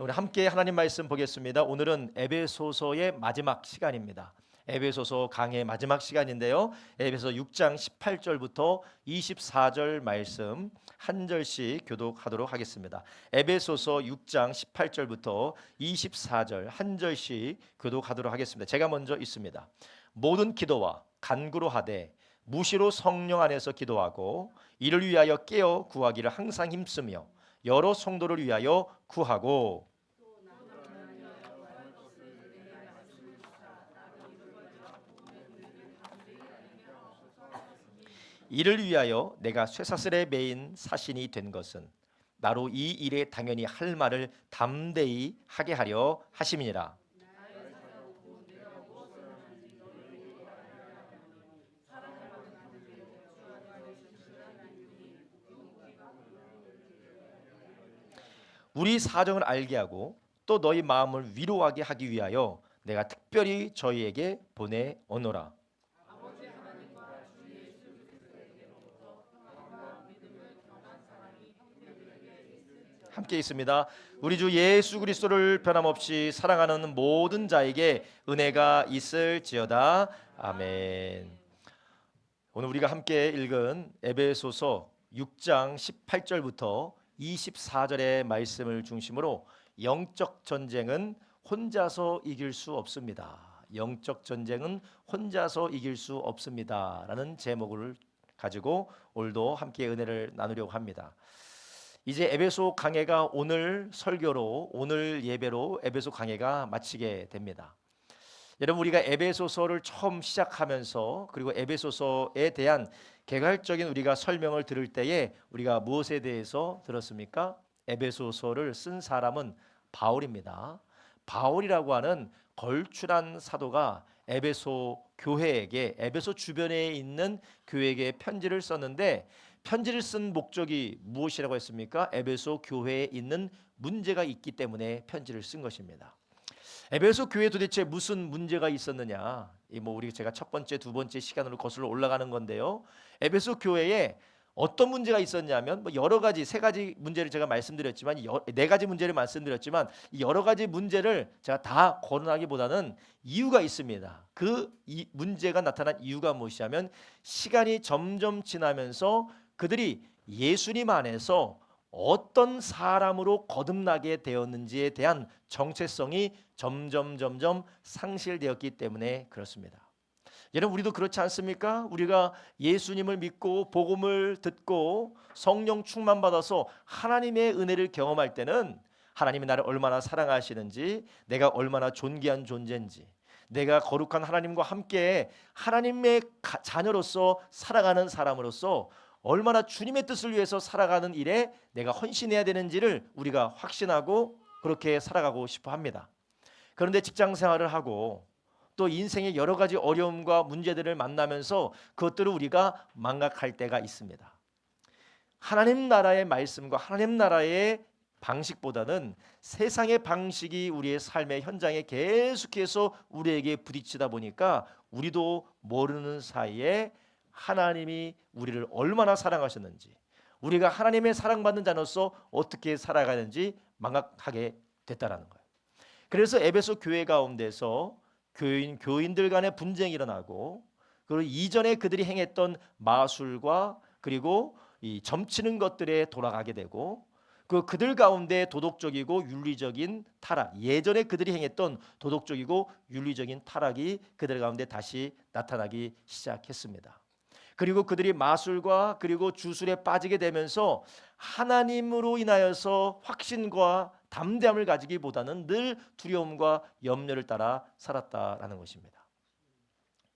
우리 함께 하나님 말씀 보겠습니다. 오늘은 에베소서의 마지막 시간입니다. 에베소서 강의 마지막 시간인데요. 에베소 6장 18절부터 24절 말씀 한 절씩 교독하도록 하겠습니다. 에베소서 6장 18절부터 24절 한 절씩 교독하도록 하겠습니다. 제가 먼저 읽습니다. 모든 기도와 간구로 하되 무시로 성령 안에서 기도하고 이를 위하여 깨어 구하기를 항상 힘쓰며 여러 성도를 위하여 구하고 이를 위하여 내가 쇠사슬에 매인 사신이 된 것은 나로 이 일에 당연히 할 말을 담대히 하게 하려 하심이니라. 우리 사정을 알게 하고 또 너희 마음을 위로하게 하기 위하여 내가 특별히 저희에게 보내오노라. 함께 있습니다. 우리 주 예수 그리스도를 변함없이 사랑하는 모든 자에게 은혜가 있을지어다. 아멘. 오늘 우리가 함께 읽은 에베소서 6장 18절부터 24절의 말씀을 중심으로 영적 전쟁은 혼자서 이길 수 없습니다. 영적 전쟁은 혼자서 이길 수 없습니다라는 제목을 가지고 오늘도 함께 은혜를 나누려고 합니다. 이제 에베소 강해가 오늘 설교로 오늘 예배로 에베소 강해가 마치게 됩니다. 여러분 우리가 에베소서를 처음 시작하면서 그리고 에베소서에 대한 개괄적인 우리가 설명을 들을 때에 우리가 무엇에 대해서 들었습니까? 에베소서를 쓴 사람은 바울입니다. 바울이라고 하는 걸출한 사도가 에베소 교회에게 에베소 주변에 있는 교회에게 편지를 썼는데 편지를 쓴 목적이 무엇이라고 했습니까? 에베소 교회에 있는 문제가 있기 때문에 편지를 쓴 것입니다. 에베소 교회 도대체 무슨 문제가 있었느냐? 우리 제가 첫 번째, 두 번째 시간으로 거슬러 올라가는 건데요. 에베소 교회에 어떤 문제가 있었냐면 여러 가지 세 가지 문제를 제가 말씀드렸지만 네 가지 문제를 말씀드렸지만 이 여러 가지 문제를 제가 다 거론하기보다는 이유가 있습니다. 이 문제가 나타난 이유가 무엇이냐면 시간이 점점 지나면서 그들이 예수님 안에서 어떤 사람으로 거듭나게 되었는지에 대한 정체성이 점점 상실되었기 때문에 그렇습니다. 여러분 우리도 그렇지 않습니까? 우리가 예수님을 믿고 복음을 듣고 성령 충만 받아서 하나님의 은혜를 경험할 때는 하나님이 나를 얼마나 사랑하시는지, 내가 얼마나 존귀한 존재인지, 내가 거룩한 하나님과 함께 하나님의 자녀로서 살아가는 사람으로서 얼마나 주님의 뜻을 위해서 살아가는 일에 내가 헌신해야 되는지를 우리가 확신하고 그렇게 살아가고 싶어 합니다. 그런데 직장 생활을 하고 또 인생의 여러 가지 어려움과 문제들을 만나면서 그것들을 우리가 망각할 때가 있습니다. 하나님 나라의 말씀과 하나님 나라의 방식보다는 세상의 방식이 우리의 삶의 현장에 계속해서 우리에게 부딪히다 보니까 우리도 모르는 사이에 하나님이 우리를 얼마나 사랑하셨는지, 우리가 하나님의 사랑받는 자로서 어떻게 살아가는지 망각하게 됐다라는 거예요. 그래서 에베소 교회 가운데서 교인들 간의 분쟁이 일어나고, 그리고 이전에 그들이 행했던 마술과 그리고 이 점치는 것들에 돌아가게 되고, 그들 가운데 도덕적이고 윤리적인 타락, 예전에 그들이 행했던 도덕적이고 윤리적인 타락이 그들 가운데 다시 나타나기 시작했습니다. 그리고 그들이 마술과 그리고 주술에 빠지게 되면서 하나님으로 인하여서 확신과 담대함을 가지기보다는 늘 두려움과 염려를 따라 살았다라는 것입니다.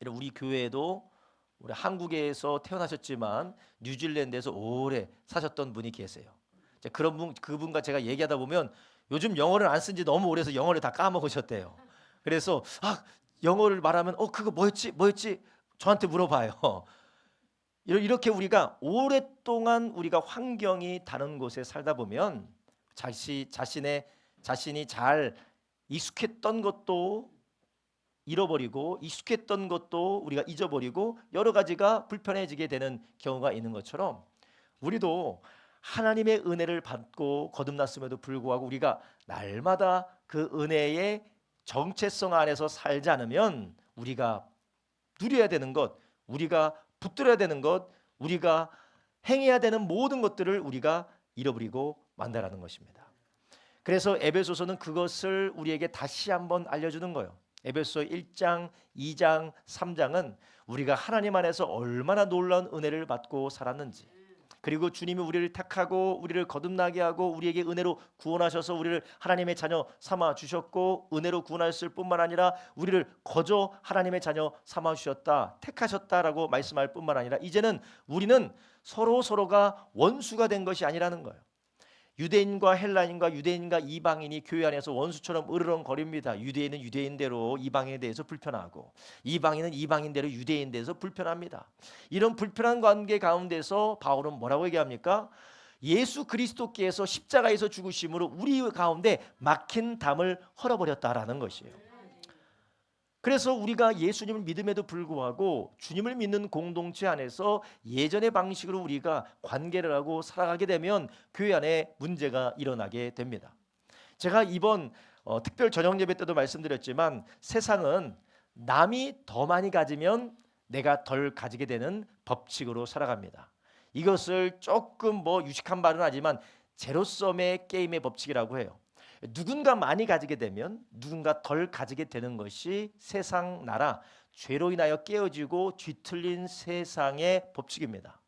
우리 교회에도 우리 한국에서 태어나셨지만 뉴질랜드에서 오래 사셨던 분이 계세요. 그분과 제가 얘기하다 보면 요즘 영어를 안 쓴 지 너무 오래서 영어를 다 까먹으셨대요. 그래서 영어를 말하면 그거 뭐였지? 저한테 물어봐요. 이렇게 우리가 오랫동안 우리가 환경이 다른 곳에 살다 보면 자신이 잘 익숙했던 것도 잃어버리고 익숙했던 것도 우리가 잊어버리고 여러 가지가 불편해지게 되는 경우가 있는 것처럼 우리도 하나님의 은혜를 받고 거듭났음에도 불구하고 우리가 날마다 그 은혜의 정체성 안에서 살지 않으면 우리가 누려야 되는 것, 우리가 붙들어야 되는 것, 우리가 행해야 되는 모든 것들을 우리가 잃어버리고 만다라는 것입니다. 그래서 에베소서는 그것을 우리에게 다시 한번 알려주는 거예요. 에베소 1장, 2장, 3장은 우리가 하나님 안에서 얼마나 놀라운 은혜를 받고 살았는지, 그리고 주님이 우리를 택하고 우리를 거듭나게 하고 우리에게 은혜로 구원하셔서 우리를 하나님의 자녀 삼아 주셨고, 은혜로 구원하셨을 뿐만 아니라 우리를 거저 하나님의 자녀 삼아 주셨다, 택하셨다라고 말씀할 뿐만 아니라 이제는 우리는 서로가 원수가 된 것이 아니라는 거예요. 유대인과 헬라인과 유대인과 이방인이 교회 안에서 원수처럼 으르렁거립니다. 유대인은 유대인대로 이방인에 대해서 불편하고, 이방인은 이방인대로 유대인에 대해서 불편합니다. 이런 불편한 관계 가운데서 바울은 뭐라고 얘기합니까? 예수 그리스도께서 십자가에서 죽으심으로 우리 가운데 막힌 담을 헐어버렸다라는 것이에요. 그래서 우리가 예수님을 믿음에도 불구하고 주님을 믿는 공동체 안에서 예전의 방식으로 우리가 관계를 하고 살아가게 되면 교회 안에 문제가 일어나게 됩니다. 제가 이번 특별 저녁 예배 때도 말씀드렸지만, 세상은 남이 더 많이 가지면 내가 덜 가지게 되는 법칙으로 살아갑니다. 이것을 조금 유식한 말은 하지만 제로섬의 게임의 법칙이라고 해요. 누군가 많이 가지게 되면 누군가 덜 가지게 되는 것이 세상 나라, 죄로 인하여 깨어지고 뒤틀린 세상의 법칙입니다.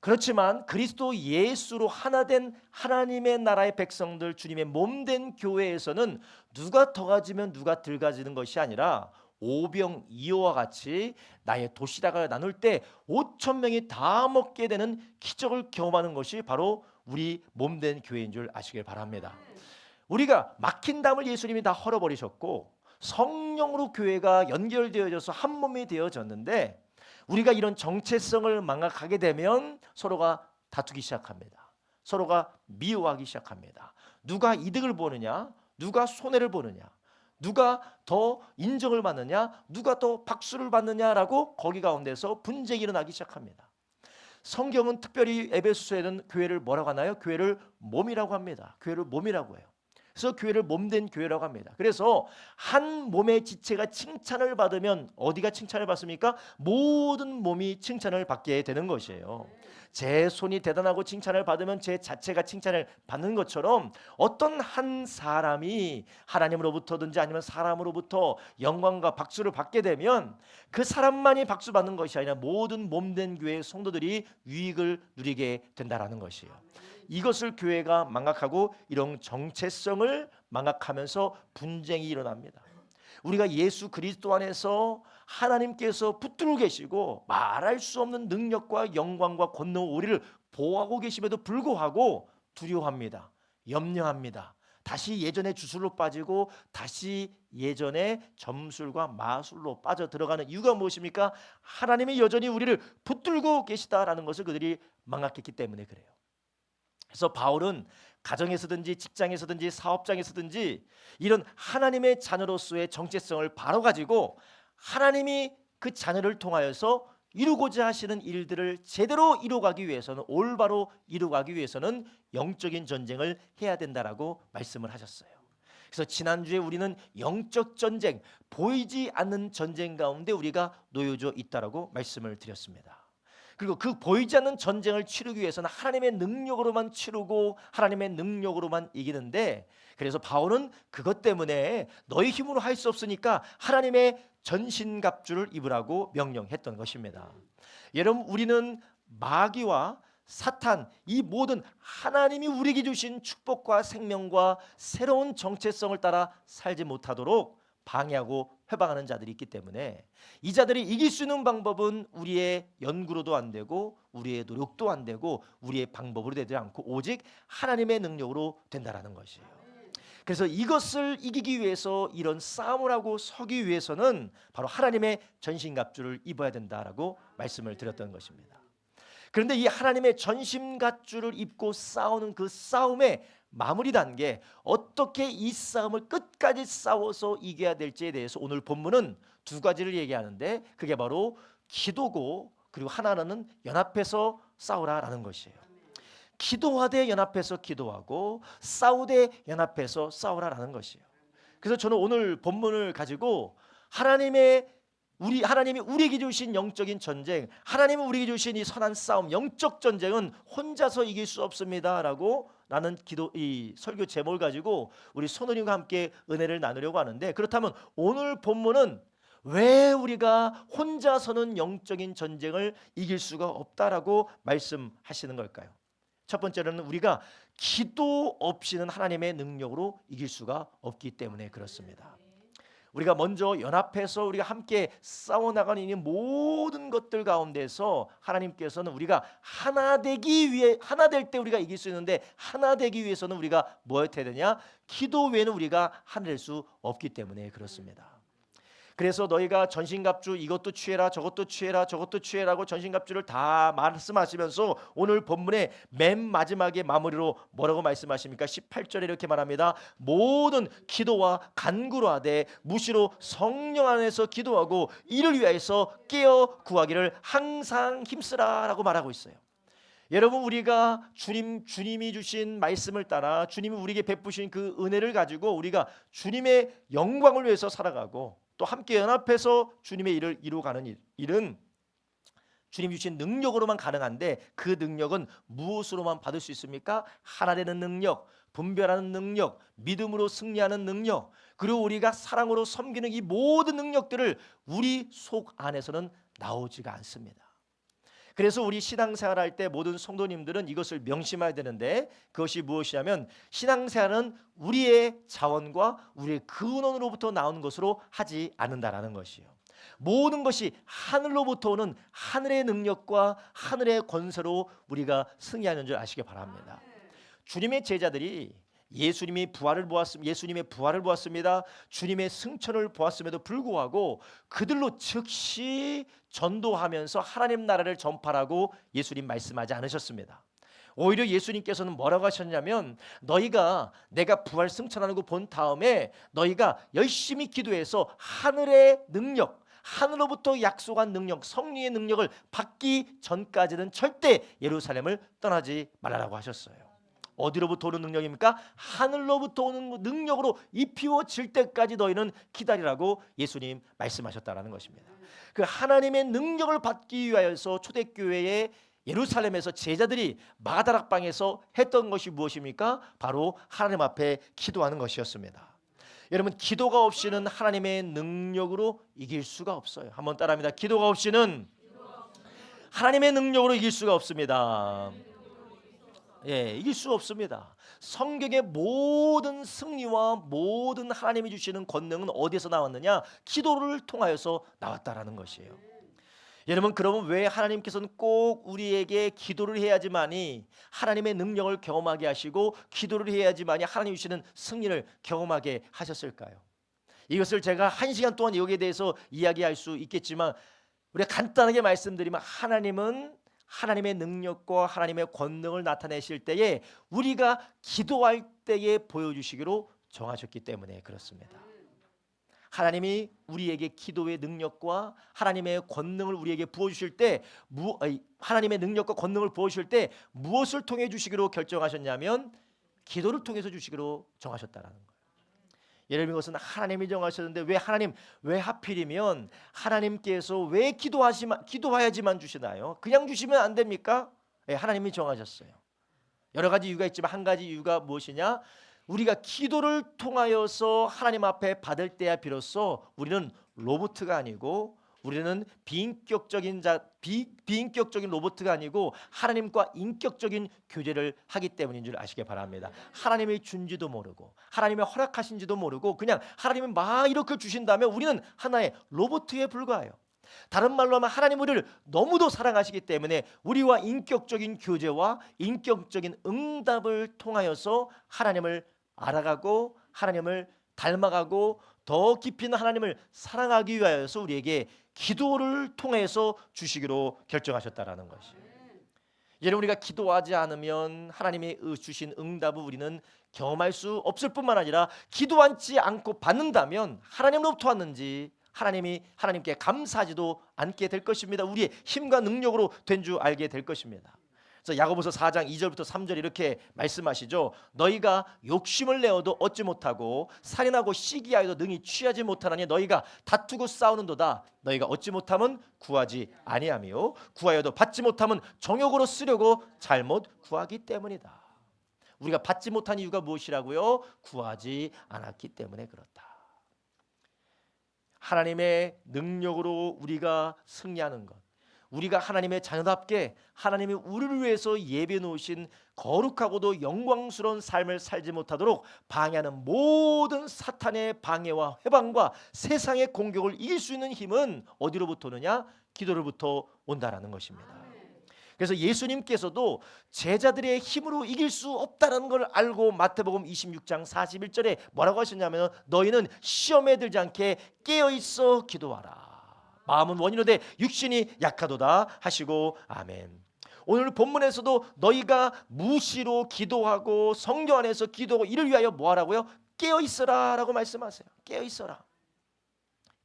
그렇지만 그리스도 예수로 하나 된 하나님의 나라의 백성들, 주님의 몸된 교회에서는 누가 더 가지면 누가 덜 가지는 것이 아니라 오병이어와 같이 나의 도시락을 나눌 때 5천 명이 다 먹게 되는 기적을 경험하는 것이 바로 우리 몸된 교회인 줄 아시길 바랍니다. 우리가 막힌 담을 예수님이 다 헐어버리셨고 성령으로 교회가 연결되어져서 한 몸이 되어졌는데, 우리가 이런 정체성을 망각하게 되면 서로가 다투기 시작합니다. 서로가 미워하기 시작합니다. 누가 이득을 보느냐, 누가 손해를 보느냐, 누가 더 인정을 받느냐, 누가 더 박수를 받느냐라고 거기 가운데서 분쟁이 일어나기 시작합니다. 성경은 특별히 에베소서에는 교회를 뭐라고 하나요? 교회를 몸이라고 합니다. 교회를 몸이라고 해요. 그래서 교회를 몸된 교회라고 합니다. 그래서 한 몸의 지체가 칭찬을 받으면 어디가 칭찬을 받습니까? 모든 몸이 칭찬을 받게 되는 것이에요. 제 손이 대단하고 칭찬을 받으면 제 자체가 칭찬을 받는 것처럼, 어떤 한 사람이 하나님으로부터든지 아니면 사람으로부터 영광과 박수를 받게 되면 그 사람만이 박수 받는 것이 아니라 모든 몸된 교회의 성도들이 유익을 누리게 된다라는 것이에요. 이것을 교회가 망각하고 이런 정체성을 망각하면서 분쟁이 일어납니다. 우리가 예수 그리스도 안에서 하나님께서 붙들고 계시고 말할 수 없는 능력과 영광과 권능 우리를 보호하고 계심에도 불구하고 두려워합니다. 염려합니다. 다시 예전의 주술로 빠지고 다시 예전의 점술과 마술로 빠져 들어가는 이유가 무엇입니까? 하나님이 여전히 우리를 붙들고 계시다라는 것을 그들이 망각했기 때문에 그래요. 그래서 바울은 가정에서든지 직장에서든지 사업장에서든지 이런 하나님의 자녀로서의 정체성을 바로 가지고 하나님이 그 자녀를 통하여서 이루고자 하시는 일들을 제대로 이루어가기 위해서는, 올바로 이루어가기 위해서는 영적인 전쟁을 해야 된다라고 말씀을 하셨어요. 그래서 지난주에 우리는 영적 전쟁, 보이지 않는 전쟁 가운데 우리가 놓여져 있다라고 말씀을 드렸습니다. 그리고 그 보이지 않는 전쟁을 치르기 위해서는 하나님의 능력으로만 치르고 하나님의 능력으로만 이기는데, 그래서 바울은 그것 때문에 너희 힘으로 할 수 없으니까 하나님의 전신갑주를 입으라고 명령했던 것입니다. 여러분, 우리는 마귀와 사탄, 이 모든 하나님이 우리에게 주신 축복과 생명과 새로운 정체성을 따라 살지 못하도록 방해하고 회방하는 자들이 있기 때문에, 이 자들이 이길 수 있는 방법은 우리의 연구로도 안 되고 우리의 노력도 안 되고 우리의 방법으로 되지 않고 오직 하나님의 능력으로 된다라는 것이에요. 그래서 이것을 이기기 위해서, 이런 싸움을 하고 서기 위해서는 바로 하나님의 전신갑주를 입어야 된다라고 말씀을 드렸던 것입니다. 그런데 이 하나님의 전신갑주를 입고 싸우는 그 싸움의 마무리 단계, 어떻게 이 싸움을 끝까지 싸워서 이겨야 될지에 대해서 오늘 본문은 두 가지를 얘기하는데, 그게 바로 기도고, 그리고 하나는 연합해서 싸우라라는 것이에요. 기도하되 연합해서 기도하고 싸우되 연합해서 싸우라라는 것이에요. 그래서 저는 오늘 본문을 가지고 하나님이 우리에게 주신 영적인 전쟁, 하나님이 우리에게 주신 이 선한 싸움, 영적 전쟁은 혼자서 이길 수 없습니다라고 나는 이 설교 제목을 가지고 우리 손원님과 함께 은혜를 나누려고 하는데, 그렇다면 오늘 본문은 왜 우리가 혼자서는 영적인 전쟁을 이길 수가 없다라고 말씀하시는 걸까요? 첫 번째로는 우리가 기도 없이는 하나님의 능력으로 이길 수가 없기 때문에 그렇습니다. 우리가 먼저 연합해서 우리가 함께 싸워나가는 이 모든 것들 가운데서 하나님께서는 우리가 하나 될 때 우리가 이길 수 있는데, 하나 되기 위해서는 우리가 뭐 해야 되느냐? 기도 외에는 우리가 하나 될 수 없기 때문에 그렇습니다. 그래서 너희가 전신갑주 이것도 취해라 저것도 취해라 저것도 취해라고 전신갑주를 다 말씀하시면서 오늘 본문의 맨 마지막에 마무리로 뭐라고 말씀하십니까? 18절에 이렇게 말합니다. 모든 기도와 간구로 하되 무시로 성령 안에서 기도하고 이를 위하여서 깨어 구하기를 항상 힘쓰라라고 말하고 있어요. 여러분, 우리가 주님이 주신 말씀을 따라 주님이 우리에게 베푸신 그 은혜를 가지고 우리가 주님의 영광을 위해서 살아가고 또 함께 연합해서 주님의 일을 이루어가는 일은 주님이 주신 능력으로만 가능한데, 그 능력은 무엇으로만 받을 수 있습니까? 하나 되는 능력, 분별하는 능력, 믿음으로 승리하는 능력, 그리고 우리가 사랑으로 섬기는 이 모든 능력들을 우리 속 안에서는 나오지가 않습니다. 그래서 우리 신앙생활할 때 모든 성도님들은 이것을 명심해야 되는데, 그것이 무엇이냐면 신앙생활은 우리의 자원과 우리의 근원으로부터 나오는 것으로 하지 않는다라는 것이요. 모든 것이 하늘로부터 오는 하늘의 능력과 하늘의 권세로 우리가 승리하는 줄 아시기 바랍니다. 주님의 제자들이 예수님의 부활을 보았습니다. 주님의 승천을 보았음에도 불구하고 그들로 즉시 전도하면서 하나님 나라를 전파하고 예수님 말씀하지 않으셨습니다. 오히려 예수님께서는 뭐라고 하셨냐면, 너희가 내가 부활 승천하는 거 본 다음에 너희가 열심히 기도해서 하늘의 능력, 하늘로부터 약속한 능력, 성령의 능력을 받기 전까지는 절대 예루살렘을 떠나지 말라고 하셨어요. 어디로부터 오는 능력입니까? 하늘로부터 오는 능력으로 입히워질 때까지 너희는 기다리라고 예수님 말씀하셨다라는 것입니다. 그 하나님의 능력을 받기 위하여서 초대교회의 예루살렘에서 제자들이 마가다락방에서 했던 것이 무엇입니까? 바로 하나님 앞에 기도하는 것이었습니다. 여러분, 기도가 없이는 하나님의 능력으로 이길 수가 없어요. 한번 따라합니다. 기도가 없이는 하나님의 능력으로 이길 수가 없습니다. 이길 수 없습니다. 성경의 모든 승리와 모든 하나님이 주시는 권능은 어디에서 나왔느냐? 기도를 통하여서 나왔다라는 것이에요. 여러분, 그러면 왜 하나님께서는 꼭 우리에게 기도를 해야지만이 하나님의 능력을 경험하게 하시고 기도를 해야지만이 하나님이 주시는 승리를 경험하게 하셨을까요? 이것을 제가 1시간 동안 여기에 대해서 이야기할 수 있겠지만, 우리가 간단하게 말씀드리면 하나님은 하나님의 능력과 하나님의 권능을 나타내실 때에 우리가 기도할 때에 보여주시기로 정하셨기 때문에 그렇습니다. 하나님이 우리에게 기도의 능력과 하나님의 권능을 우리에게 부어주실 때, 하나님의 능력과 권능을 부어주실 때 무엇을 통해 주시기로 결정하셨냐면 기도를 통해서 주시기로 정하셨다라는 거예요. 예를 들면 이것은 하나님이 정하셨는데 왜 하필이면 하나님께서 왜 기도해야지만 주시나요? 그냥 주시면 안 됩니까? 하나님이 정하셨어요. 여러 가지 이유가 있지만 한 가지 이유가 무엇이냐? 우리가 기도를 통하여서 하나님 앞에 받을 때야 비로소 우리는 로봇가 아니고, 우리는 비인격적인 로봇가 아니고 하나님과 인격적인 교제를 하기 때문인 줄 아시기 바랍니다. 하나님이 준지도 모르고 하나님이 허락하신지도 모르고 그냥 하나님이 막 이렇게 주신다면 우리는 하나의 로봇에 불과해요. 다른 말로 하면 하나님 우리를 너무도 사랑하시기 때문에 우리와 인격적인 교제와 인격적인 응답을 통하여서 하나님을 알아가고 하나님을 닮아가고 더 깊이 있는 하나님을 사랑하기 위하여서 우리에게 기도를 통해서 주시기로 결정하셨다라는 것이에요. 여러분, 우리가 기도하지 않으면 하나님이 주신 응답을 우리는 경험할 수 없을 뿐만 아니라 기도하지 않고 받는다면 하나님으로부터 왔는지 하나님께 감사하지도 않게 될 것입니다. 우리의 힘과 능력으로 된 줄 알게 될 것입니다. 그래서 야고보서 4장 2절부터 3절 이렇게 말씀하시죠. 너희가 욕심을 내어도 얻지 못하고 살인하고 시기하여도 능히 취하지 못하나니 너희가 다투고 싸우는도다. 너희가 얻지 못하면 구하지 아니하며 구하여도 받지 못하면 정욕으로 쓰려고 잘못 구하기 때문이다. 우리가 받지 못한 이유가 무엇이라고요? 구하지 않았기 때문에 그렇다. 하나님의 능력으로 우리가 승리하는 것, 우리가 하나님의 자녀답게 하나님이 우리를 위해서 예비해 놓으신 거룩하고도 영광스러운 삶을 살지 못하도록 방해하는 모든 사탄의 방해와 회방과 세상의 공격을 이길 수 있는 힘은 어디로부터 오느냐? 기도로부터 온다라는 것입니다. 그래서 예수님께서도 제자들의 힘으로 이길 수 없다는 걸 알고 마태복음 26장 41절에 뭐라고 하셨냐면 너희는 시험에 들지 않게 깨어있어 기도하라. 마음은 원이로되 육신이 약하도다 하시고 아멘. 오늘 본문에서도 너희가 무시로 기도하고 성경 안에서 기도하고 이를 위하여 뭐하라고요? 깨어있어라 라고 말씀하세요. 깨어있어라.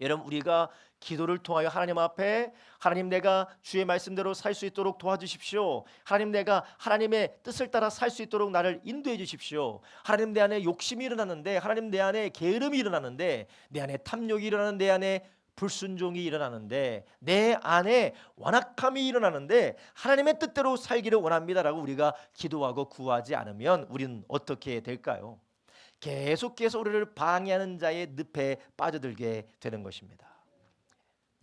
여러분 우리가 기도를 통하여 하나님 앞에 하나님 내가 주의 말씀대로 살 수 있도록 도와주십시오. 하나님 내가 하나님의 뜻을 따라 살 수 있도록 나를 인도해 주십시오. 하나님 내 안에 욕심이 일어나는데 하나님 내 안에 게으름이 일어나는데 내 안에 탐욕이 일어나는 내 안에 불순종이 일어나는데 내 안에 완악함이 일어나는데 하나님의 뜻대로 살기를 원합니다라고 우리가 기도하고 구하지 않으면 우리는 어떻게 될까요? 계속해서 우리를 방해하는 자의 늪에 빠져들게 되는 것입니다.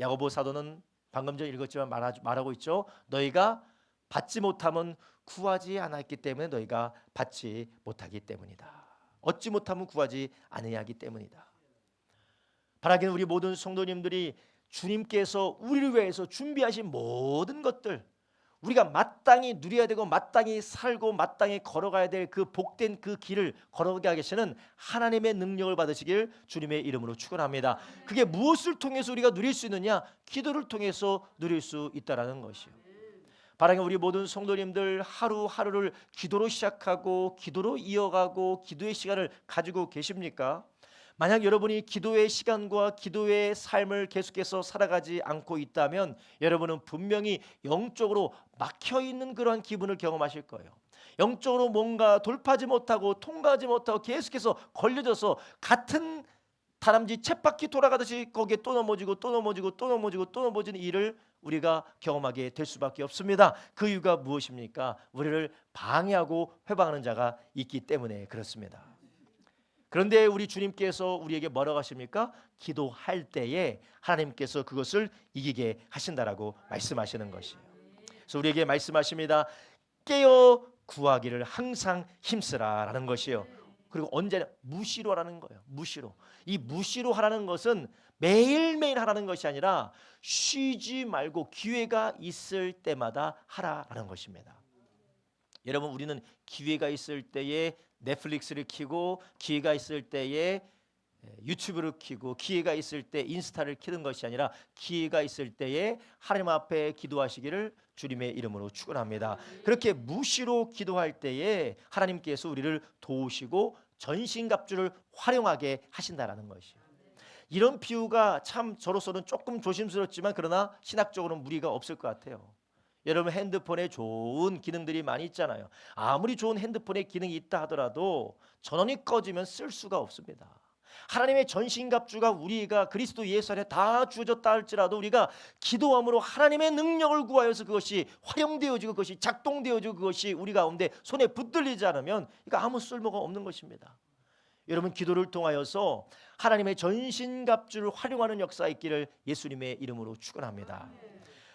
야고보 사도는 방금 전 읽었지만 말하고 있죠. 너희가 받지 못하면 구하지 않았기 때문에 너희가 받지 못하기 때문이다. 얻지 못하면 구하지 아니하기 때문이다. 바라기는 우리 모든 성도님들이 주님께서 우리를 위해서 준비하신 모든 것들 우리가 마땅히 누려야 되고 마땅히 살고 마땅히 걸어가야 될 그 복된 그 길을 걸어가게 하시는 하나님의 능력을 받으시길 주님의 이름으로 축원합니다. 그게 무엇을 통해서 우리가 누릴 수 있느냐? 기도를 통해서 누릴 수 있다라는 것이요. 바라기 우리 모든 성도님들 하루하루를 기도로 시작하고 기도로 이어가고 기도의 시간을 가지고 계십니까? 만약 여러분이 기도의 시간과 기도의 삶을 계속해서 살아가지 않고 있다면 여러분은 분명히 영적으로 막혀있는 그러한 기분을 경험하실 거예요. 영적으로 뭔가 돌파하지 못하고 통과하지 못하고 계속해서 걸려져서 같은 다람쥐 쳇바퀴 돌아가듯이 거기에 또 넘어지고 또 넘어지고 또 넘어지고 또 넘어지는 일을 우리가 경험하게 될 수밖에 없습니다. 그 이유가 무엇입니까? 우리를 방해하고 회방하는 자가 있기 때문에 그렇습니다. 그런데 우리 주님께서 우리에게 뭐라고 하십니까? 기도할 때에 하나님께서 그것을 이기게 하신다라고 말씀하시는 것이에요. 그래서 우리에게 말씀하십니다. 깨어 구하기를 항상 힘쓰라라는 것이에요. 그리고 언제나 무시로 하라는 거예요. 무시로. 이 무시로 하라는 것은 매일매일 하라는 것이 아니라 쉬지 말고 기회가 있을 때마다 하라라는 것입니다. 여러분 우리는 기회가 있을 때에 넷플릭스를 켜고 기회가 있을 때에 유튜브를 켜고 기회가 있을 때 인스타를 켜는 것이 아니라 기회가 있을 때에 하나님 앞에 기도하시기를 주님의 이름으로 축원합니다. 그렇게 무시로 기도할 때에 하나님께서 우리를 도우시고 전신갑주를 활용하게 하신다라는 것이에요. 이런 비유가 참 저로서는 조금 조심스럽지만 그러나 신학적으로는 무리가 없을 것 같아요. 여러분 핸드폰에 좋은 기능들이 많이 있잖아요. 아무리 좋은 핸드폰에 기능이 있다 하더라도 전원이 꺼지면 쓸 수가 없습니다. 하나님의 전신갑주가 우리가 그리스도 예수 안에 다 주어졌다 할지라도 우리가 기도함으로 하나님의 능력을 구하여서 그것이 활용되어지고 그것이 작동되어지고 그것이 우리 가운데 손에 붙들리지 않으면 이거 아무 쓸모가 없는 것입니다. 여러분 기도를 통하여서 하나님의 전신갑주를 활용하는 역사가 있기를 예수님의 이름으로 축원합니다.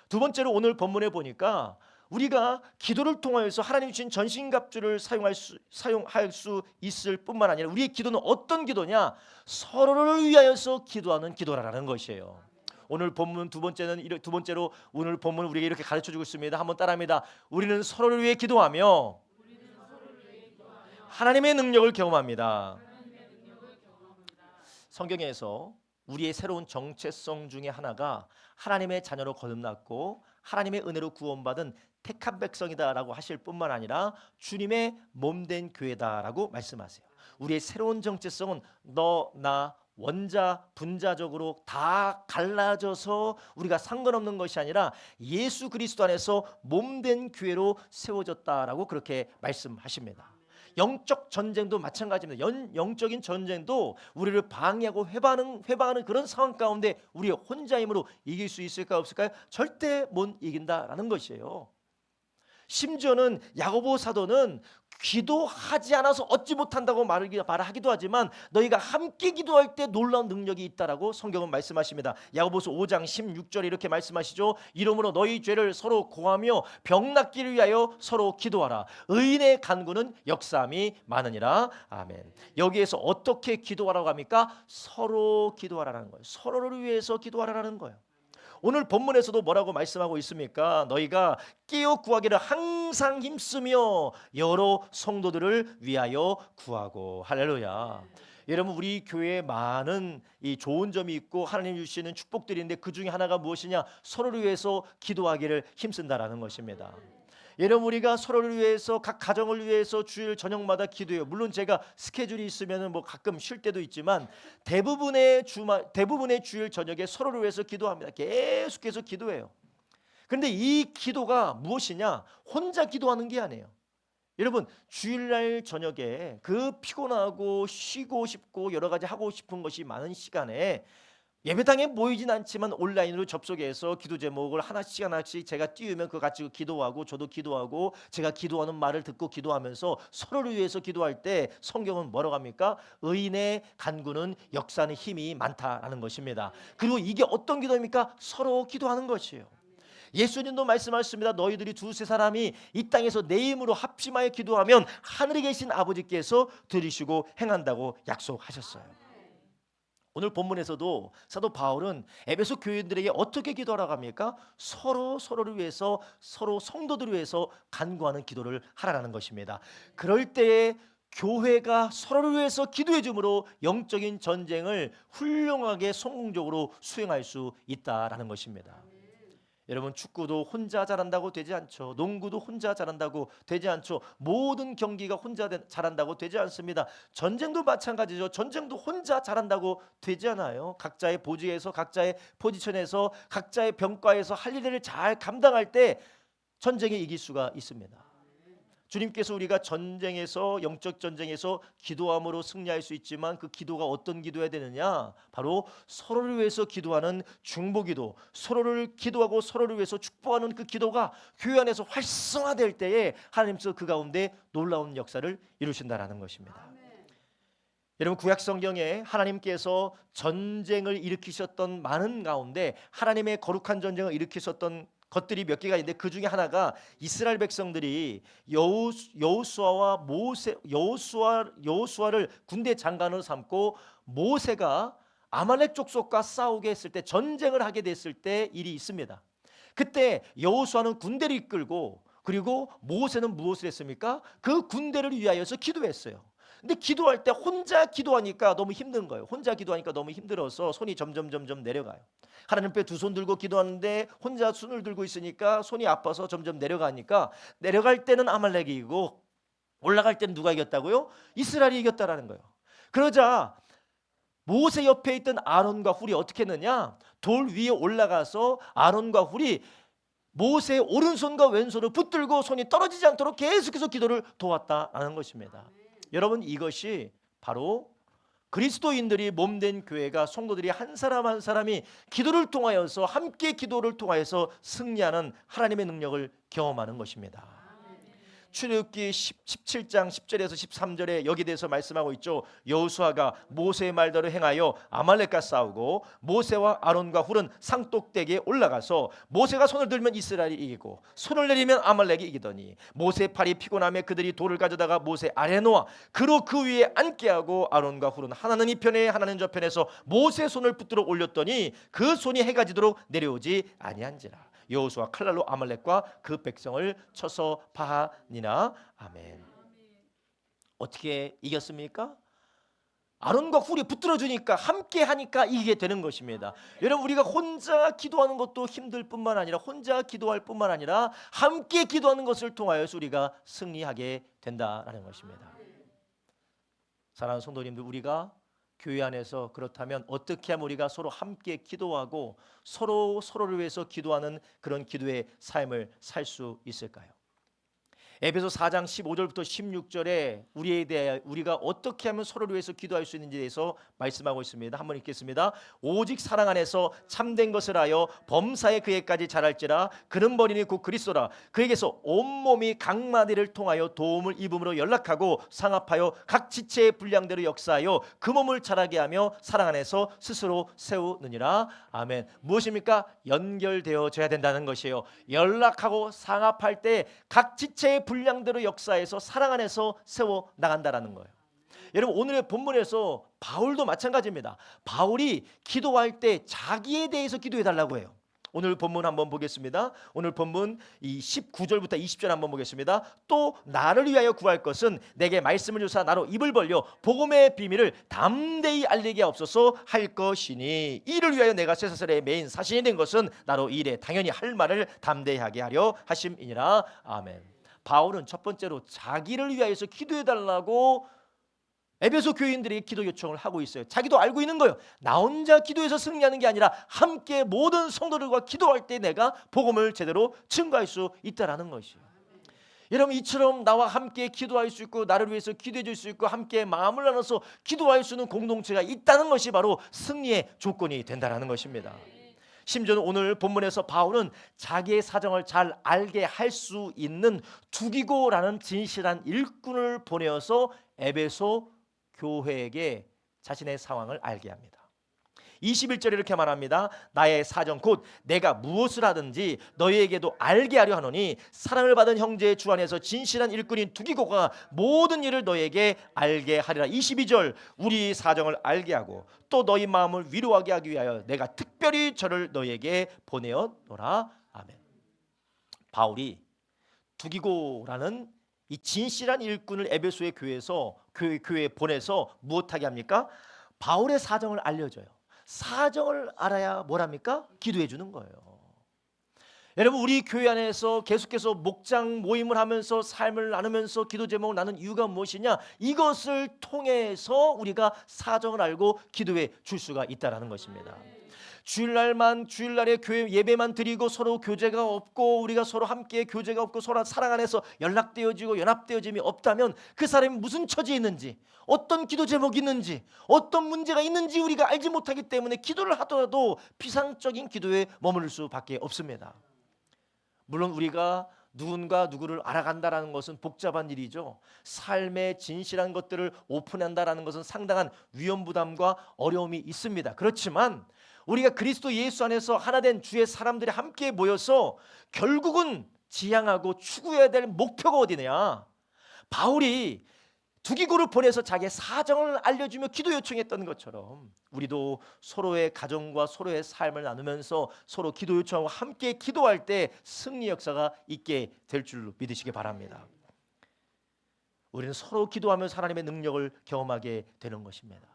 두 번째로 오늘 본문에 보니까 우리가 기도를 통하여서 하나님 주신 전신갑주를 사용할 수 있을 뿐만 아니라 우리의 기도는 어떤 기도냐? 서로를 위하여서 기도하는 기도라는 것이에요. 오늘 본문 두 번째로 오늘 본문 우리에게 이렇게 가르쳐주고 있습니다. 한번 따라합니다. 우리는 서로를 위해 기도하며 하나님의 능력을 경험합니다. 성경에서 우리의 새로운 정체성 중에 하나가 하나님의 자녀로 거듭났고 하나님의 은혜로 구원받은 택한 백성이다라고 하실 뿐만 아니라 주님의 몸된 교회다라고 말씀하세요. 우리의 새로운 정체성은 너, 나, 원자 분자적으로 다 갈라져서 우리가 상관없는 것이 아니라 예수 그리스도 안에서 몸된 교회로 세워졌다라고 그렇게 말씀하십니다. 영적 전쟁도 마찬가지입니다. 영적인 전쟁도 우리를 방해하고 회방하는 그런 상황 가운데 우리 혼자 힘으로 이길 수 있을까 없을까요? 절대 못 이긴다라는 것이에요. 심지어는 야고보 사도는 기도하지 않아서 얻지 못한다고 말하기도 하지만 너희가 함께 기도할 때 놀라운 능력이 있다라고 성경은 말씀하십니다. 야고보서 5장 16절에 이렇게 말씀하시죠. 이러므로 너희 죄를 서로 고하며 병 낫기를 위하여 서로 기도하라. 의인의 간구는 역사함이 많으니라. 아멘. 여기에서 어떻게 기도하라고 합니까? 서로 기도하라는 거예요. 서로를 위해서 기도하라는 거예요. 오늘 본문에서도 뭐라고 말씀하고 있습니까? 너희가 깨어 구하기를 항상 힘쓰며 여러 성도들을 위하여 구하고. 할렐루야. 여러분, 우리 교회에 많은 이 좋은 점이 있고 하나님 주시는 축복들이 있는데 그 중에 하나가 무엇이냐? 서로를 위해서 기도하기를 힘쓴다라는 것입니다. 여러분, 우리가 서로를 위해서 각 가정을 위해서 주일 저녁마다 기도해요. 물론 제가 스케줄이 있으면 뭐 가끔 쉴 때도 있지만 대부분의 주일 저녁에 서로를 위해서 기도합니다. 계속해서 기도해요. 그런데 이 기도가 무엇이냐? 혼자 기도하는 게 아니에요. 여러분, 주일날 저녁에 그 피곤하고 쉬고 싶고 여러 가지 하고 싶은 것이 많은 시간에 예배당에 모이진 않지만 온라인으로 접속해서 기도 제목을 하나씩 제가 띄우면 그거 같이 기도하고 저도 기도하고 제가 기도하는 말을 듣고 기도하면서 서로를 위해서 기도할 때 성경은 뭐라고 합니까? 의인의 간구는 역사하는 힘이 많다라는 것입니다. 그리고 이게 어떤 기도입니까? 서로 기도하는 것이에요. 예수님도 말씀하셨습니다. 너희들이 두세 사람이 이 땅에서 내 이름으로 합심하여 기도하면 하늘에 계신 아버지께서 들으시고 행한다고 약속하셨어요. 오늘 본문에서도 사도 바울은 에베소 교인들에게 어떻게 기도하라고 합니까? 서로를 위해서, 서로 성도들을 위해서 간구하는 기도를 하라는 것입니다. 그럴 때에 교회가 서로를 위해서 기도해 줌으로 영적인 전쟁을 훌륭하게 성공적으로 수행할 수 있다라는 것입니다. 여러분, 축구도 혼자 잘한다고 되지 않죠. 농구도 혼자 잘한다고 되지 않죠. 모든 경기가 혼자 잘한다고 되지 않습니다. 전쟁도 마찬가지죠. 전쟁도 혼자 잘한다고 되지 않아요. 각자의 보직에서, 각자의 포지션에서, 각자의 병과에서 할 일을 잘 감당할 때 전쟁에 이길 수가 있습니다. 주님께서 우리가 전쟁에서, 영적 전쟁에서 기도함으로 승리할 수 있지만 그 기도가 어떤 기도해야 되느냐? 바로 서로를 위해서 기도하는 중보기도, 서로를 기도하고 서로를 위해서 축복하는 그 기도가 교회 안에서 활성화될 때에 하나님께서 그 가운데 놀라운 역사를 이루신다라는 것입니다. 여러분, 구약 성경에 하나님께서 전쟁을 일으키셨던 많은 가운데 하나님의 거룩한 전쟁을 일으키셨던 것들이 몇 개가 있는데 그 중에 하나가 이스라엘 백성들이 여호수아를 군대 장관으로 삼고 모세가 아말렉 족속과 싸우게 했을 때, 전쟁을 하게 됐을 때 일이 있습니다. 그때 여호수아는 군대를 이끌고, 그리고 모세는 무엇을 했습니까? 그 군대를 위하여서 기도했어요. 근데 기도할 때 혼자 기도하니까 너무 힘든 거예요. 혼자 기도하니까 너무 힘들어서 손이 점점 내려가요. 하나님 앞에 두 손 들고 기도하는데 혼자 손을 들고 있으니까 손이 아파서 점점 내려가니까, 내려갈 때는 아말렉이 이기고 올라갈 때는 누가 이겼다고요? 이스라엘이 이겼다라는 거예요. 그러자 모세 옆에 있던 아론과 훌이 어떻게 했느냐? 돌 위에 올라가서 아론과 훌이 모세의 오른손과 왼손을 붙들고 손이 떨어지지 않도록 계속해서 기도를 도왔다라는 것입니다. 여러분, 이것이 바로 그리스도인들이 몸된 교회가, 성도들이 한 사람 한 사람이 기도를 통하여서, 함께 기도를 통하여서 승리하는 하나님의 능력을 경험하는 것입니다. 출애굽기 17장 10절에서 13절에 여기 대해서 말씀하고 있죠. 여호수아가 모세의 말대로 행하여 아말렉과 싸우고 모세와 아론과 훌은 상독대기에 올라가서 모세가 손을 들면 이스라엘이 이기고 손을 내리면 아말렉이 이기더니 모세의 팔이 피곤하며 그들이 돌을 가져다가 모세 아래에 놓아 그로 그 위에 앉게 하고 아론과 훌은 하나는 이 편에 하나는 저 편에서 모세의 손을 붙들어 올렸더니 그 손이 해가 지도록 내려오지 아니한지라. 여호수아 칼날로 아말렉과 그 백성을 쳐서 파하니라. 아멘. 어떻게 이겼습니까? 아론과 훌이 붙들어 주니까, 함께 하니까 이기게 되는 것입니다. 여러분, 우리가 혼자 기도하는 것도 힘들 뿐만 아니라, 혼자 기도할 뿐만 아니라 함께 기도하는 것을 통하여서 우리가 승리하게 된다라는 것입니다. 사랑하는 성도님들, 우리가 교회 안에서 그렇다면 어떻게 하면 우리가 서로 함께 기도하고 서로를 위해서 기도하는 그런 기도의 삶을 살 수 있을까요? 에베소 4장 15절부터 16절에 우리에 대해 우리가 어떻게 하면 서로를 위해서 기도할 수 있는지에 대해서 말씀하고 있습니다. 한번 읽겠습니다. 오직 사랑 안에서 참된 것을 하여 범사에 그에까지 자랄지라. 그는 버리니 곧 그리스도라. 그에게서 온몸이 각 마디를 통하여 도움을 입음으로 연락하고 상합하여 각 지체의 분량대로 역사하여 그 몸을 자라게 하며 사랑 안에서 스스로 세우느니라. 아멘. 무엇입니까? 연결되어져야 된다는 것이에요. 연락하고 상합할 때 각 지체의 분량대로 역사해서 사랑 안에서 세워 나간다라는 거예요. 여러분, 오늘의 본문에서 바울도 마찬가지입니다. 바울이 기도할 때 자기에 대해서 기도해 달라고 해요. 오늘 본문 한번 보겠습니다. 오늘 본문 이 19절부터 20절 한번 보겠습니다. 또 나를 위하여 구할 것은 내게 말씀을 주사 나로 입을 벌려 복음의 비밀을 담대히 알리게 없어서 할 것이니, 이를 위하여 내가 쇠사슬의 메인 사신이 된 것은 나로 이 일에 당연히 할 말을 담대히 하게 하려 하심이니라. 아멘. 바울은 첫 번째로 자기를 위하여서 기도해 달라고 에베소 교인들이 기도 요청을 하고 있어요. 자기도 알고 있는 거예요. 나 혼자 기도해서 승리하는 게 아니라 함께 모든 성도들과 기도할 때 내가 복음을 제대로 증거할 수 있다라는 것이에요. 여러분, 이처럼 나와 함께 기도할 수 있고 나를 위해서 기도해 줄 수 있고 함께 마음을 나눠서 기도할 수 있는 공동체가 있다는 것이 바로 승리의 조건이 된다는 것입니다. 심지어는 오늘 본문에서 바울은 자기의 사정을 잘 알게 할 수 있는 두기고라는 진실한 일꾼을 보내어서 에베소 교회에게 자신의 상황을 알게 합니다. 21절에 이렇게 말합니다. 나의 사정 곧 내가 무엇을 하든지 너희에게도 알게 하려 하노니 사랑을 받은 형제의 주 안에서 진실한 일꾼인 두기고가 모든 일을 너희에게 알게 하리라. 22절 우리 사정을 알게 하고 또 너희 마음을 위로하게 하기 위하여 내가 특별히 저를 너희에게 보내었노라. 아멘. 바울이 두기고라는 이 진실한 일꾼을 에베소의 교회에 보내서 무엇하게 합니까? 바울의 사정을 알려줘요. 사정을 알아야 뭘 합니까? 기도해 주는 거예요. 여러분, 우리 교회 안에서 계속해서 목장 모임을 하면서 삶을 나누면서 기도 제목을 나누는 이유가 무엇이냐? 이것을 통해서 우리가 사정을 알고 기도해 줄 수가 있다라는 것입니다. 주일날에 교회 예배만 드리고 서로 교제가 없고 우리가 서로 함께 교제가 없고 서로 사랑 안에서 연락되어지고 연합되어짐이 없다면 그 사람이 무슨 처지에 있는지, 어떤 기도 제목이 있는지, 어떤 문제가 있는지 우리가 알지 못하기 때문에 기도를 하더라도 피상적인 기도에 머무를 수밖에 없습니다. 물론 우리가 누구를 알아간다라는 것은 복잡한 일이죠. 삶의 진실한 것들을 오픈한다라는 것은 상당한 위험 부담과 어려움이 있습니다. 그렇지만 우리가 그리스도 예수 안에서 하나 된 주의 사람들이 함께 모여서 결국은 지향하고 추구해야 될 목표가 어디냐? 바울이 두기고를 보내서 자기의 사정을 알려주며 기도 요청했던 것처럼 우리도 서로의 가정과 서로의 삶을 나누면서 서로 기도 요청하고 함께 기도할 때 승리 역사가 있게 될 줄로 믿으시기 바랍니다. 우리는 서로 기도하면서 하나님의 능력을 경험하게 되는 것입니다.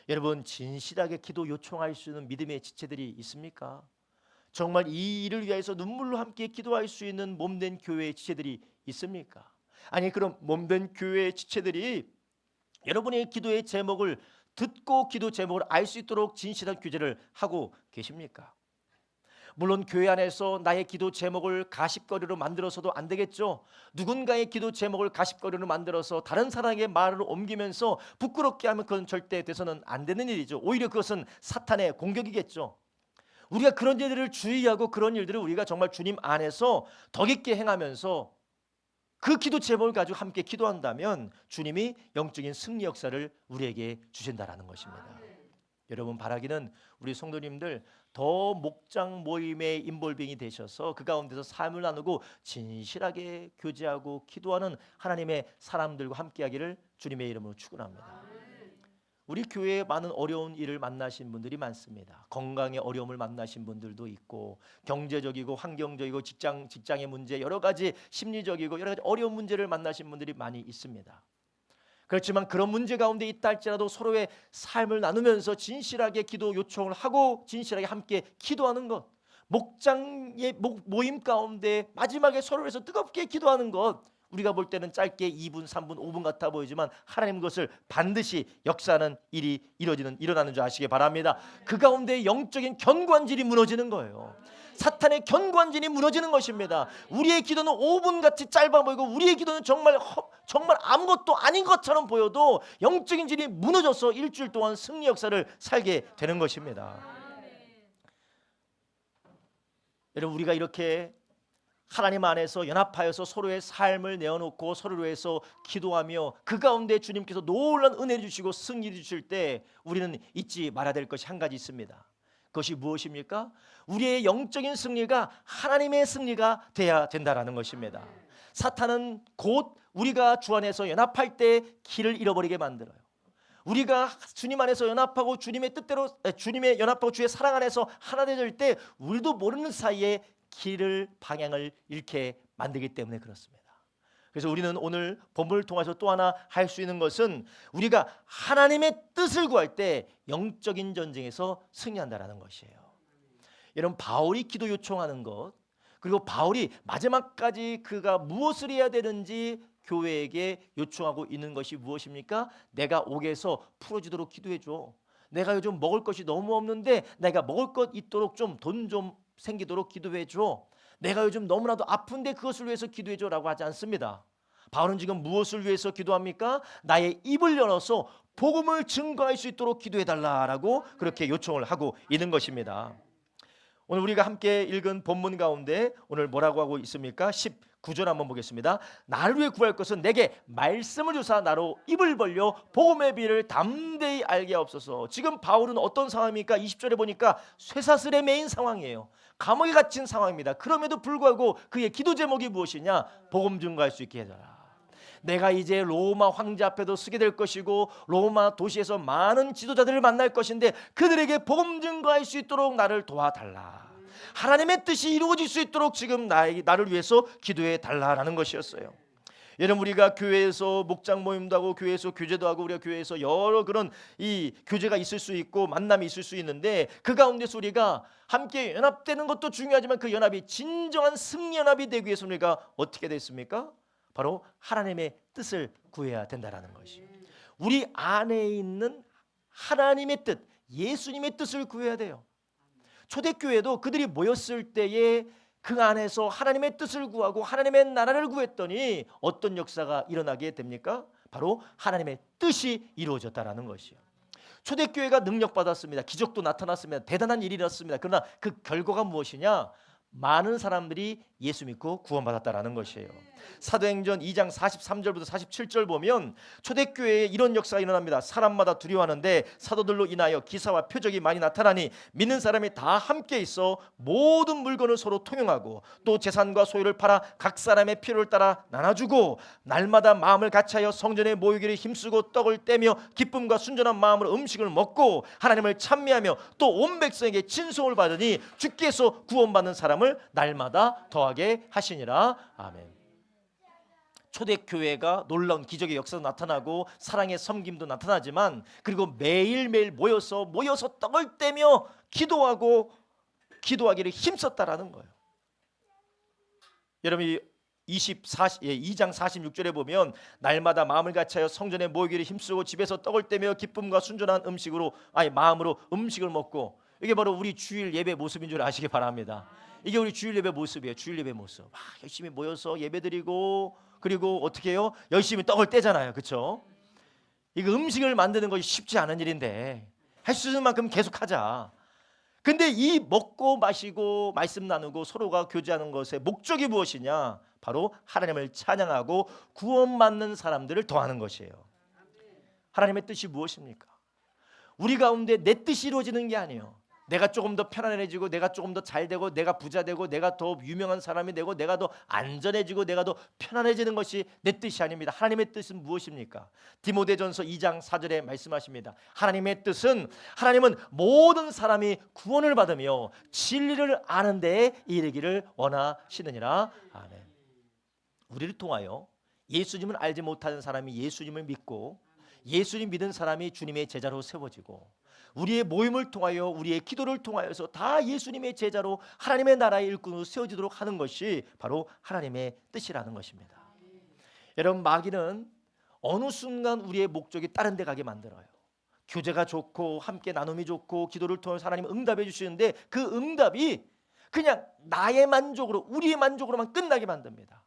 여러분, 진실하게 기도 요청할 수 있는 믿음의 지체들이 있습니까? 정말 이 일을 위해서 눈물로 함께 기도할 수 있는 몸된 교회의 지체들이 있습니까? 아니, 그럼 몸된 교회의 지체들이 여러분의 기도의 제목을 듣고 기도 제목을 알 수 있도록 진실한 규제를 하고 계십니까? 물론 교회 안에서 나의 기도 제목을 가십거리로 만들어서도 안 되겠죠. 누군가의 기도 제목을 가십거리로 만들어서 다른 사람에게 말을 옮기면서 부끄럽게 하면 그건 절대 돼서는 안 되는 일이죠. 오히려 그것은 사탄의 공격이겠죠. 우리가 그런 일들을 주의하고 그런 일들을 우리가 정말 주님 안에서 더 깊게 행하면서 그 기도 제목을 가지고 함께 기도한다면 주님이 영적인 승리 역사를 우리에게 주신다라는 것입니다. 여러분, 바라기는 우리 성도님들 더 목장 모임의 인볼빙이 되셔서 그 가운데서 삶을 나누고 진실하게 교제하고 기도하는 하나님의 사람들과 함께하기를 주님의 이름으로 축원합니다. 우리 교회에 많은 어려운 일을 만나신 분들이 많습니다. 건강의 어려움을 만나신 분들도 있고 경제적이고 환경적이고 직장의 문제, 여러 가지 심리적이고 여러 가지 어려운 문제를 만나신 분들이 많이 있습니다. 그렇지만 그런 문제 가운데 있다 할지라도 서로의 삶을 나누면서 진실하게 기도 요청을 하고 진실하게 함께 기도하는 것, 목장의 모임 가운데 마지막에 서로를 위해서 뜨겁게 기도하는 것, 우리가 볼 때는 짧게 2분, 3분, 5분 같아 보이지만 하나님 그것을 반드시 역사하는 일이 일어나는 줄 아시기 바랍니다. 그 가운데 영적인 견고한질이 무너지는 거예요. 사탄의 견고한질이 무너지는 것입니다. 우리의 기도는 5분같이 짧아 보이고 우리의 기도는 정말 아무것도 아닌 것처럼 보여도 영적인 질이 무너져서 일주일 동안 승리 역사를 살게 되는 것입니다. 여러분, 우리가 이렇게 하나님 안에서 연합하여서 서로의 삶을 내어놓고 서로를 위해서 기도하며 그 가운데 주님께서 놀라운 은혜를 주시고 승리를 주실 때 우리는 잊지 말아야 될 것이 한 가지 있습니다. 그것이 무엇입니까? 우리의 영적인 승리가 하나님의 승리가 돼야 된다라는 것입니다. 사탄은 곧 우리가 주 안에서 연합할 때 길을 잃어버리게 만들어요. 우리가 주님 안에서 연합하고 주님의 뜻대로 주님의 연합하고 주의 사랑 안에서 하나 되질 때 우리도 모르는 사이에 길을 방향을 잃게 만들기 때문에 그렇습니다. 그래서 우리는 오늘 본문을 통해서 또 하나 할 수 있는 것은 우리가 하나님의 뜻을 구할 때 영적인 전쟁에서 승리한다라는 것이에요. 여러분, 바울이 기도 요청하는 것, 그리고 바울이 마지막까지 그가 무엇을 해야 되는지 교회에게 요청하고 있는 것이 무엇입니까? 내가 옥에서 풀어지도록 기도해 줘. 내가 요즘 먹을 것이 너무 없는데 내가 먹을 것 있도록 좀 돈 좀 생기도록 기도해 줘. 내가 요즘 너무나도 아픈데 그것을 위해서 기도해 줘라고 하지 않습니다. 바울은 지금 무엇을 위해서 기도합니까? 나의 입을 열어서 복음을 증거할 수 있도록 기도해 달라라고 그렇게 요청을 하고 있는 것입니다. 오늘 우리가 함께 읽은 본문 가운데 오늘 뭐라고 하고 있습니까? 19절 한번 보겠습니다. 나를 위해 구할 것은 내게 말씀을 주사 나로 입을 벌려 복음의 비를 담대히 알게 하옵소서. 지금 바울은 어떤 상황입니까? 20절에 보니까 쇠사슬에 매인 상황이에요. 감옥에 갇힌 상황입니다. 그럼에도 불구하고 그의 기도 제목이 무엇이냐? 복음 증거할 수 있게 해달라. 내가 이제 로마 황제 앞에도 서게 될 것이고 로마 도시에서 많은 지도자들을 만날 것인데 그들에게 복음 증거할 수 있도록 나를 도와달라. 하나님의 뜻이 이루어질 수 있도록 지금 나를 위해서 기도해 달라라는 것이었어요. 여러분, 우리가 교회에서 목장 모임도 하고 교회에서 교제도 하고 우리가 교회에서 여러 그런 이 교제가 있을 수 있고 만남이 있을 수 있는데 그 가운데서 우리가 함께 연합되는 것도 중요하지만 그 연합이 진정한 승리 연합이 되기 위해서 우리가 어떻게 됐습니까? 바로 하나님의 뜻을 구해야 된다라는 것이. 우리 안에 있는 하나님의 뜻, 예수님의 뜻을 구해야 돼요. 초대교회도 그들이 모였을 때에 그 안에서 하나님의 뜻을 구하고 하나님의 나라를 구했더니 어떤 역사가 일어나게 됩니까? 바로 하나님의 뜻이 이루어졌다라는 것이요. 초대교회가 능력받았습니다. 기적도 나타났습니다. 대단한 일이 일어났습니다. 그러나 그 결과가 무엇이냐? 많은 사람들이 예수 믿고 구원받았다라는 것이에요. 사도행전 2장 43절부터 47절 보면 초대교회에 이런 역사가 일어납니다. 사람마다 두려워하는데 사도들로 인하여 기사와 표적이 많이 나타나니 믿는 사람이 다 함께 있어 모든 물건을 서로 통용하고 또 재산과 소유를 팔아 각 사람의 필요를 따라 나눠주고 날마다 마음을 같이하여 성전에 모이기를 힘쓰고 떡을 떼며 기쁨과 순전한 마음으로 음식을 먹고 하나님을 찬미하며 또 온 백성에게 친송을 받으니 주께서 구원받는 사람을 날마다 더하게 하시니라. 아멘. 초대교회가 놀라운 기적의 역사도 나타나고 사랑의 섬김도 나타나지만 그리고 매일매일 모여서 떡을 떼며 기도하기를 힘썼다라는 거예요. 여러분이 2장 46절에 보면 날마다 마음을 같이하여 성전에 모이기를 힘쓰고 집에서 떡을 떼며 기쁨과 순전한 마음으로 음식을 먹고, 이게 바로 우리 주일 예배 모습인 줄 아시기 바랍니다. 이게 우리 주일 예배 모습이에요. 주일 예배 모습. 열심히 모여서 예배드리고 그리고 어떻게 해요? 열심히 떡을 떼잖아요. 그렇죠? 이거 음식을 만드는 것이 쉽지 않은 일인데 할 수 있는 만큼 계속하자. 근데 이 먹고 마시고 말씀 나누고 서로가 교제하는 것의 목적이 무엇이냐? 바로 하나님을 찬양하고 구원받는 사람들을 더하는 것이에요. 하나님의 뜻이 무엇입니까? 우리 가운데 내 뜻이 이루어지는 게 아니에요. 내가 조금 더 편안해지고 내가 조금 더 잘되고 내가 부자 되고 내가 더 유명한 사람이 되고 내가 더 안전해지고 내가 더 편안해지는 것이 내 뜻이 아닙니다. 하나님의 뜻은 무엇입니까? 디모데전서 2장 4절에 말씀하십니다. 하나님의 뜻은 하나님은 모든 사람이 구원을 받으며 진리를 아는 데에 이르기를 원하시느니라. 아멘. 우리를 통하여 예수님을 알지 못하는 사람이 예수님을 믿고 예수님 믿은 사람이 주님의 제자로 세워지고 우리의 모임을 통하여 우리의 기도를 통하여서 다 예수님의 제자로 하나님의 나라의 일꾼으로 세워지도록 하는 것이 바로 하나님의 뜻이라는 것입니다. 여러분, 마귀는 어느 순간 우리의 목적이 다른 데 가게 만들어요. 교제가 좋고 함께 나눔이 좋고 기도를 통해서 하나님 응답해 주시는데 그 응답이 그냥 나의 만족으로, 우리의 만족으로만 끝나게 만듭니다.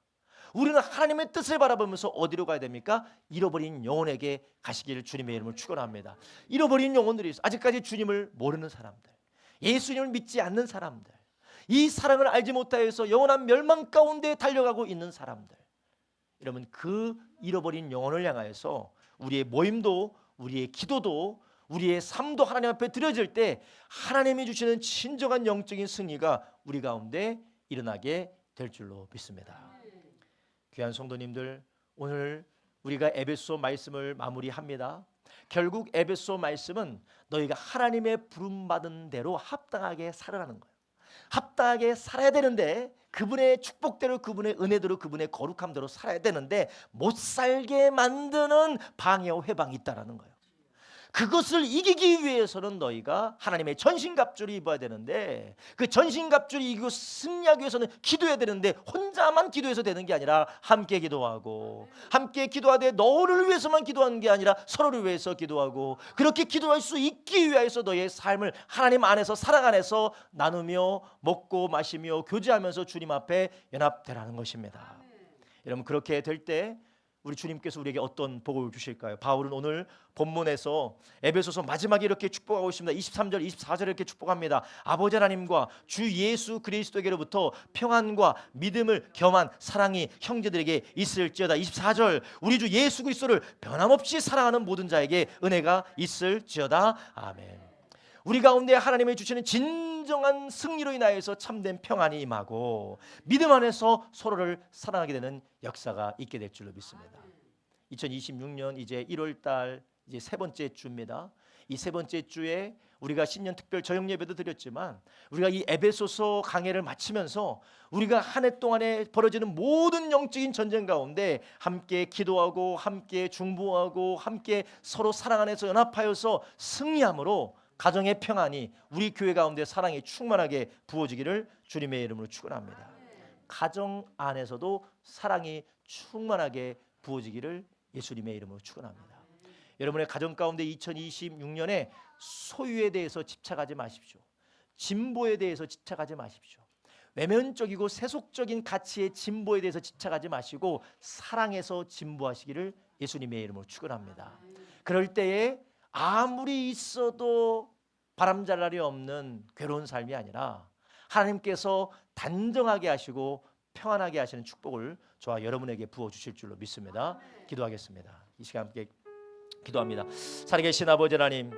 우리는 하나님의 뜻을 바라보면서 어디로 가야 됩니까? 잃어버린 영혼에게 가시기를 주님의 이름으로 축원합니다. 잃어버린 영혼들이 있어. 아직까지 주님을 모르는 사람들, 예수님을 믿지 않는 사람들, 이 사랑을 알지 못하여서 영원한 멸망 가운데 달려가고 있는 사람들, 여러분, 그 잃어버린 영혼을 향하여서 우리의 모임도, 우리의 기도도, 우리의 삶도 하나님 앞에 드려질 때 하나님이 주시는 진정한 영적인 승리가 우리 가운데 일어나게 될 줄로 믿습니다. 귀한 성도님들, 오늘 우리가 에베소 말씀을 마무리합니다. 결국 에베소 말씀은 너희가 하나님의 부름받은 대로 합당하게 살아라는 거예요. 합당하게 살아야 되는데, 그분의 축복대로, 그분의 은혜대로, 그분의 거룩함대로 살아야 되는데 못 살게 만드는 방해와 회방이 있다라는 거예요. 그것을 이기기 위해서는 너희가 하나님의 전신갑주를 입어야 되는데, 그 전신갑주를 이기고 승리하기 위해서는 기도해야 되는데, 혼자만 기도해서 되는 게 아니라 함께 기도하고, 함께 기도하되 너를 위해서만 기도하는 게 아니라 서로를 위해서 기도하고, 그렇게 기도할 수 있기 위해서 너의 삶을 하나님 안에서, 사랑 안에서 나누며 먹고 마시며 교제하면서 주님 앞에 연합되라는 것입니다. 여러분, 그렇게 될 때 우리 주님께서 우리에게 어떤 복을 주실까요? 바울은 오늘 본문에서 에베소서 마지막에 이렇게 축복하고 있습니다. 23절, 24절에 이렇게 축복합니다. 아버지 하나님과 주 예수 그리스도에게로부터 평안과 믿음을 겸한 사랑이 형제들에게 있을지어다. 24절, 우리 주 예수 그리스도를 변함없이 사랑하는 모든 자에게 은혜가 있을지어다. 아멘. 우리 가운데 하나님이 주시는 진정한 승리로 인하여서 참된 평안이 임하고 믿음 안에서 서로를 사랑하게 되는 역사가 있게 될 줄로 믿습니다. 2026년 이제 1월달 이제 세 번째 주입니다. 이 세 번째 주에 우리가 신년 특별 저녁 예배도 드렸지만, 우리가 이 에베소서 강해를 마치면서 우리가 한 해 동안에 벌어지는 모든 영적인 전쟁 가운데 함께 기도하고 함께 중보하고 함께 서로 사랑 안에서 연합하여서 승리함으로 가정의 평안이, 우리 교회 가운데 사랑이 충만하게 부어지기를 주님의 이름으로 축원합니다. 가정 안에서도 사랑이 충만하게 부어지기를 예수님의 이름으로 축원합니다. 여러분의 가정 가운데 2026년에 소유에 대해서 집착하지 마십시오. 진보에 대해서 집착하지 마십시오. 외면적이고 세속적인 가치의 진보에 대해서 집착하지 마시고 사랑에서 진보하시기를 예수님의 이름으로 축원합니다. 그럴 때에 아무리 있어도 바람잘 날이 없는 괴로운 삶이 아니라 하나님께서 단정하게 하시고 평안하게 하시는 축복을 저와 여러분에게 부어주실 줄로 믿습니다. 기도하겠습니다. 이 시간 함께 기도합니다. 살아계신 아버지 하나님,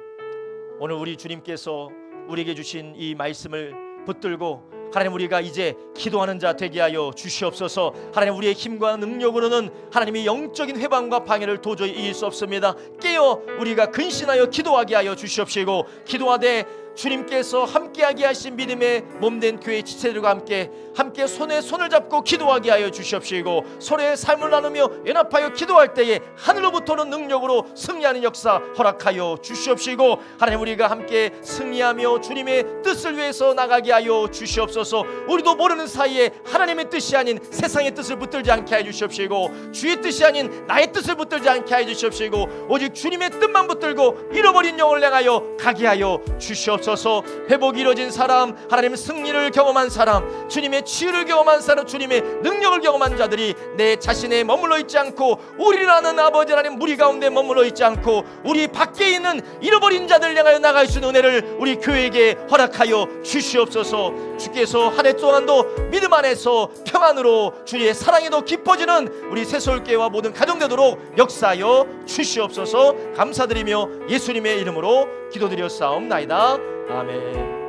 오늘 우리 주님께서 우리에게 주신 이 말씀을 붙들고 하나님, 우리가 이제 기도하는 자 되게 하여 주시옵소서. 하나님, 우리의 힘과 능력으로는 하나님의 영적인 회방과 방해를 도저히 이길 수 없습니다. 깨어 우리가 근신하여 기도하게 하여 주시옵시고, 기도하되 주님께서 함께하게 하신 믿음의 몸된 교회 지체들과 함께 손에 손을 잡고 기도하게 하여 주시옵시고, 서로의 삶을 나누며 연합하여 기도할 때에 하늘로부터는 능력으로 승리하는 역사 허락하여 주시옵시고, 하나님, 우리가 함께 승리하며 주님의 뜻을 위해서 나가게 하여 주시옵소서. 우리도 모르는 사이에 하나님의 뜻이 아닌 세상의 뜻을 붙들지 않게 하여 주시옵시고, 주의 뜻이 아닌 나의 뜻을 붙들지 않게 하여 주시옵시고, 오직 주님의 뜻만 붙들고 잃어버린 영을 향하여 가게 하여 주시옵소서. 회복이 이루어진 사람, 하나님의 승리를 경험한 사람, 주님의 치유를 경험한 사람, 주님의 능력을 경험한 자들이 내 자신에 머물러 있지 않고 우리라는 아버지 하나님 무리 가운데 머물러 있지 않고 우리 밖에 있는 잃어버린 자들 향하여 나갈 수 있는 은혜를 우리 교회에게 허락하여 주시옵소서. 주께서 한 해 동안도 믿음 안에서 평안으로 주의 사랑이 더 깊어지는 우리 새서울교회와 모든 가정 되도록 역사하여 주시옵소서. 감사드리며 예수님의 이름으로 기도드렸사옵나이다. 아멘.